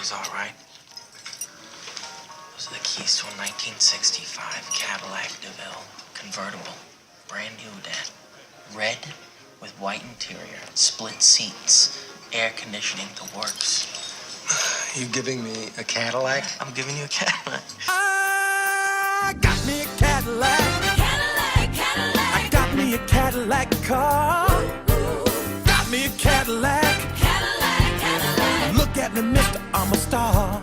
was all right. Those are the keys to a 1965 Cadillac DeVille convertible. Brand new, Dad. Red with white interior, split seats, air conditioning, the works. You giving me a Cadillac? I'm giving you a Cadillac. I got me a Cadillac. Cadillac, Cadillac. I got me a Cadillac car. Got me a Cadillac. Cadillac, Cadillac. Look at me, mister, I'm a star.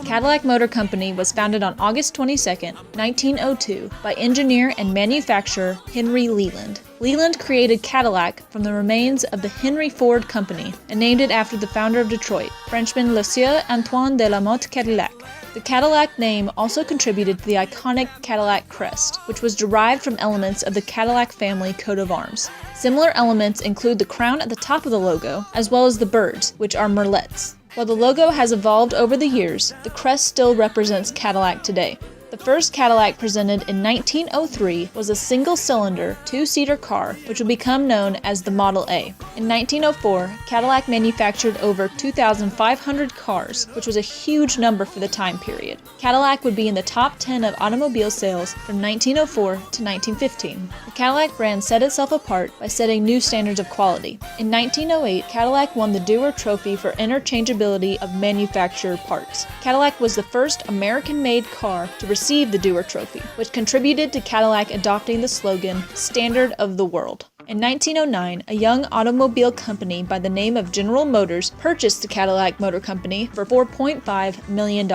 Cadillac Motor Company was founded on August 22, 1902 by engineer and manufacturer Henry Leland. Leland created Cadillac from the remains of the Henry Ford Company and named it after the founder of Detroit, Frenchman Le Sieur Antoine de la Motte Cadillac. The Cadillac name also contributed to the iconic Cadillac crest, which was derived from elements of the Cadillac family coat of arms. Similar elements include the crown at the top of the logo, as well as the birds, which are merlets. While the logo has evolved over the years, the crest still represents Cadillac today. The first Cadillac presented in 1903 was a single-cylinder, two-seater car, which would become known as the Model A. In 1904, Cadillac manufactured over 2,500 cars, which was a huge number for the time period. Cadillac would be in the top 10 of automobile sales from 1904 to 1915. The Cadillac brand set itself apart by setting new standards of quality. In 1908, Cadillac won the Dewar Trophy for interchangeability of manufacturer parts. Cadillac was the first American-made car to receive the Dewar Trophy, which contributed to Cadillac adopting the slogan, "Standard of the World." In 1909, a young automobile company by the name of General Motors purchased the Cadillac Motor Company for $4.5 million.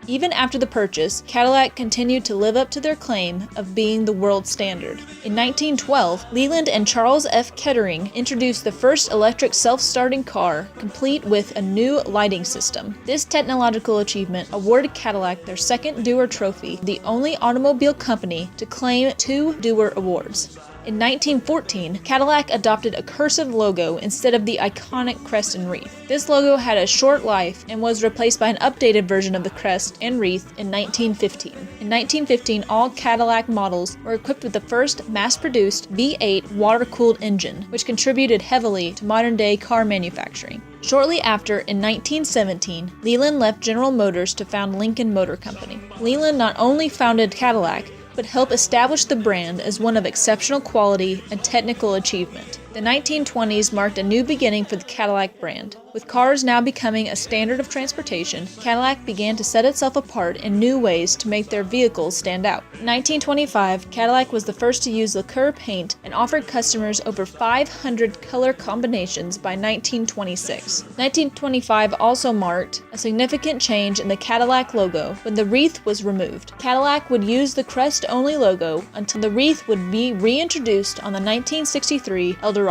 Even after the purchase, Cadillac continued to live up to their claim of being the world standard. In 1912, Leland and Charles F. Kettering introduced the first electric self-starting car, complete with a new lighting system. This technological achievement awarded Cadillac their second Dewar Trophy, the only automobile company to claim 2 Dewar Awards. In 1914, Cadillac adopted a cursive logo instead of the iconic crest and wreath. This logo had a short life and was replaced by an updated version of the crest and wreath in 1915. In 1915, all Cadillac models were equipped with the first mass-produced V8 water-cooled engine, which contributed heavily to modern-day car manufacturing. Shortly after, in 1917, Leland left General Motors to found Lincoln Motor Company. Leland not only founded Cadillac, but helped establish the brand as one of exceptional quality and technical achievement. The 1920s marked a new beginning for the Cadillac brand. With cars now becoming a standard of transportation, Cadillac began to set itself apart in new ways to make their vehicles stand out. In 1925, Cadillac was the first to use lacquer paint and offered customers over 500 color combinations by 1926. 1925 also marked a significant change in the Cadillac logo when the wreath was removed. Cadillac would use the crest-only logo until the wreath would be reintroduced on the 1963 Eldorado.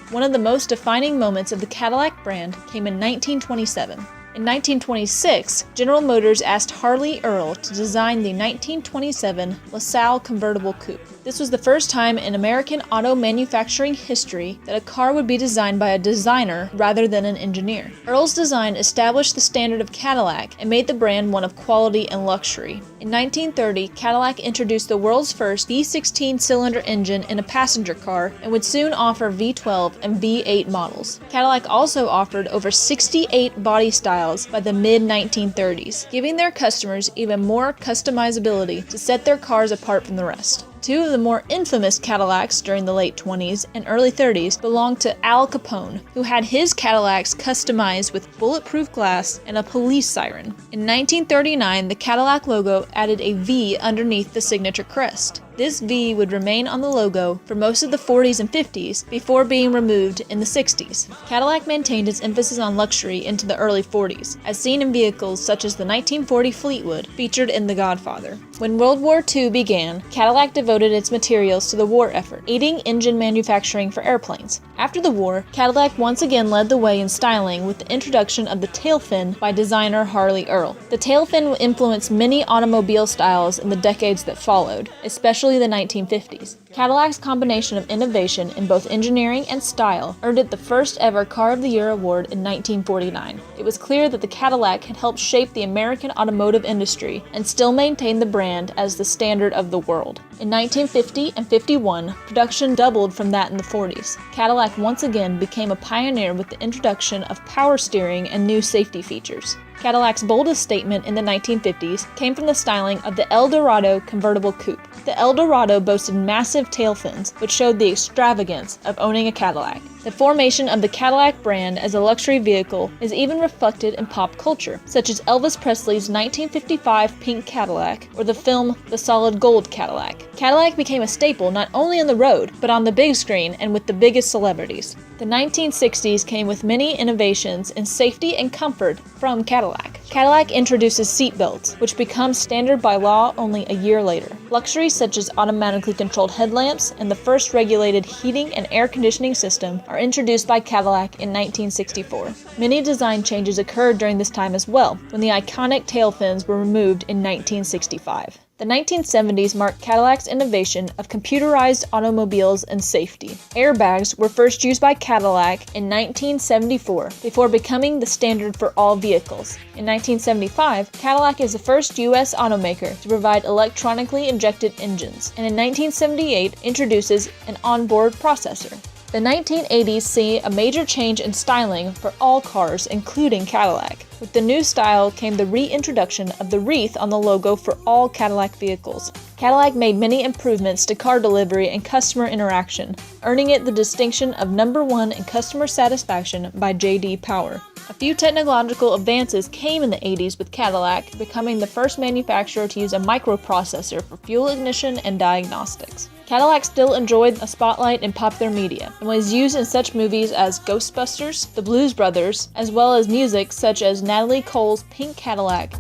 One of the most defining moments of the Cadillac brand came in 1927. In 1926, General Motors asked Harley Earl to design the 1927 LaSalle convertible coupe. This was the first time in American auto manufacturing history that a car would be designed by a designer rather than an engineer. Earl's design established the standard of Cadillac and made the brand one of quality and luxury. In 1930, Cadillac introduced the world's first V16 cylinder engine in a passenger car and would soon offer V12 and V8 models. Cadillac also offered over 68 body styles by the mid-1930s, giving their customers even more customizability to set their cars apart from the rest. Two of the more infamous Cadillacs during the late 20s and early 30s belonged to Al Capone, who had his Cadillacs customized with bulletproof glass and a police siren. In 1939, the Cadillac logo added a V underneath the signature crest. This V would remain on the logo for most of the 40s and 50s before being removed in the 60s. Cadillac maintained its emphasis on luxury into the early 40s, as seen in vehicles such as the 1940 Fleetwood featured in The Godfather. When World War II began, Cadillac devoted its materials to the war effort, aiding engine manufacturing for airplanes. After the war, Cadillac once again led the way in styling with the introduction of the tail fin by designer Harley Earl. The tail fin influenced many automobile styles in the decades that followed, especially especially the 1950s. Cadillac's combination of innovation in both engineering and style earned it the first ever Car of the Year award in 1949. It was clear that the Cadillac had helped shape the American automotive industry and still maintained the brand as the standard of the world. In 1950 and 51, production doubled from that in the 40s. Cadillac once again became a pioneer with the introduction of power steering and new safety features. Cadillac's boldest statement in the 1950s came from the styling of the El Dorado convertible coupe. The El Dorado boasted massive tail fins, which showed the extravagance of owning a Cadillac. The formation of the Cadillac brand as a luxury vehicle is even reflected in pop culture, such as Elvis Presley's 1955 pink Cadillac or the film The Solid Gold Cadillac. Cadillac became a staple not only on the road, but on the big screen and with the biggest celebrities. The 1960s came with many innovations in safety and comfort from Cadillac. Cadillac introduces seat belts, which become standard by law only a year later. Luxuries such as automatically controlled headlamps and the first regulated heating and air conditioning system are introduced by Cadillac in 1964. Many design changes occurred during this time as well, when the iconic tail fins were removed in 1965. The 1970s marked Cadillac's innovation of computerized automobiles and safety. Airbags were first used by Cadillac in 1974, before becoming the standard for all vehicles. In 1975, Cadillac is the first U.S. automaker to provide electronically injected engines, and in 1978 introduces an onboard processor. The 1980s see a major change in styling for all cars, including Cadillac. With the new style came the reintroduction of the wreath on the logo for all Cadillac vehicles. Cadillac made many improvements to car delivery and customer interaction, earning it the distinction of #1 in customer satisfaction by J.D. Power. A few technological advances came in the 80s with Cadillac becoming the first manufacturer to use a microprocessor for fuel ignition and diagnostics. Cadillac still enjoyed a spotlight in popular media and was used in such movies as Ghostbusters, The Blues Brothers, as well as music such as Natalie Cole's Pink Cadillac.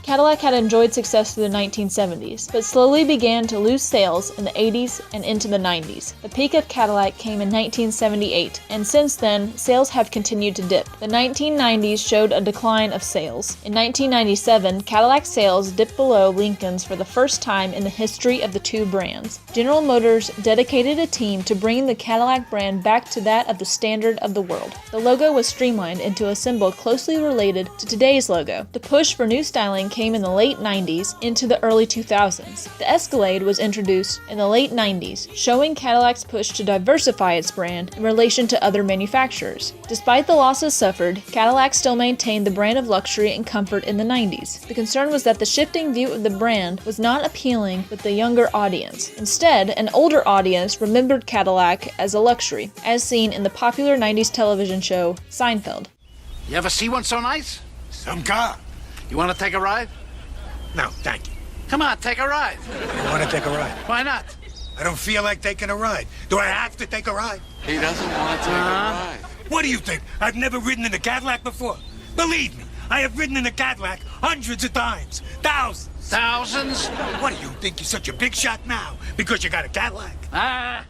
Cadillac had enjoyed success through the 1970s, but slowly began to lose sales in the 80s and into the 90s. The peak of Cadillac came in 1978, and since then, sales have continued to dip. The 1990s showed a decline of sales. In 1997, Cadillac sales dipped below Lincoln's for the first time in the history of the two brands. General Motors dedicated a team to bringing the Cadillac brand back to that of the standard of the world. The logo was streamlined into a symbol closely related to today's logo. The push for new styling came in the late 90s into the early 2000s. The Escalade was introduced in the late 90s, showing Cadillac's push to diversify its brand in relation to other manufacturers. Despite the losses suffered, Cadillac still maintained the brand of luxury and comfort in the 90s. The concern was that the shifting view of the brand was not appealing with the younger audience. Instead, an older audience remembered Cadillac as a luxury, as seen in the popular 90s television show Seinfeld. You ever see one so nice? Some car. You want to take a ride? No, thank you. Come on, take a ride. I don't want to take a ride. Why not? I don't feel like taking a ride. Do I have to take a ride? He doesn't want to take a ride. What do you think? I've never ridden in a Cadillac before. Believe me, I have ridden in a Cadillac hundreds of times. Thousands. Thousands? What do you think? You're such a big shot now because you got a Cadillac?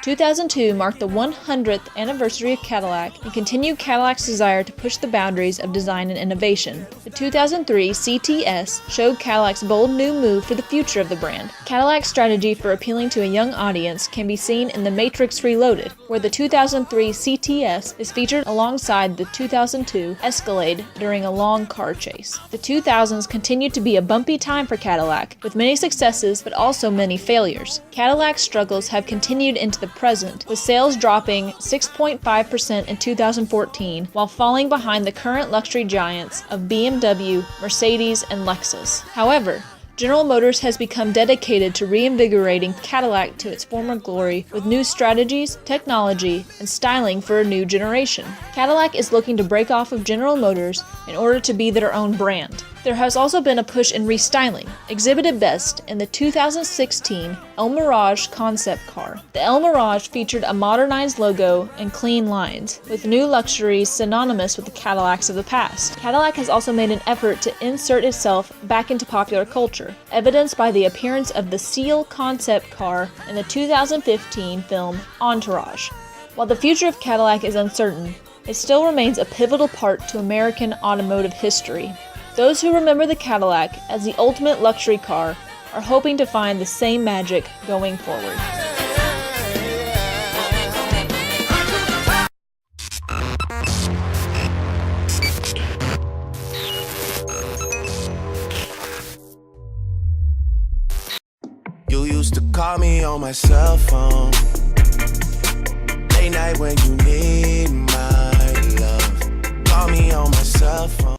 2002 marked the 100th anniversary of Cadillac and continued Cadillac's desire to push the boundaries of design and innovation. The 2003 CTS showed Cadillac's bold new move for the future of the brand. Cadillac's strategy for appealing to a young audience can be seen in The Matrix Reloaded, where the 2003 CTS is featured alongside the 2002 Escalade during a long car chase. The 2000s continued to be a bumpy time for Cadillac, with many successes but also many failures. Cadillac's struggles have continued into the present, with sales dropping 6.5% in 2014, while falling behind the current luxury giants of BMW, Mercedes, and Lexus. However, General Motors has become dedicated to reinvigorating Cadillac to its former glory with new strategies, technology, and styling for a new generation. Cadillac is looking to break off of General Motors in order to be their own brand. There has also been a push in restyling, exhibited best in the 2016 El Mirage concept car. The El Mirage featured a modernized logo and clean lines, with new luxuries synonymous with the Cadillacs of the past. Cadillac has also made an effort to insert itself back into popular culture, evidenced by the appearance of the Seal concept car in the 2015 film Entourage. While the future of Cadillac is uncertain, It still remains a pivotal part to American automotive history. Those who remember the Cadillac as the ultimate luxury car are hoping to find the same magic going forward. You used to call me on my cell phone, late night when you need my love. Call me on my cell phone.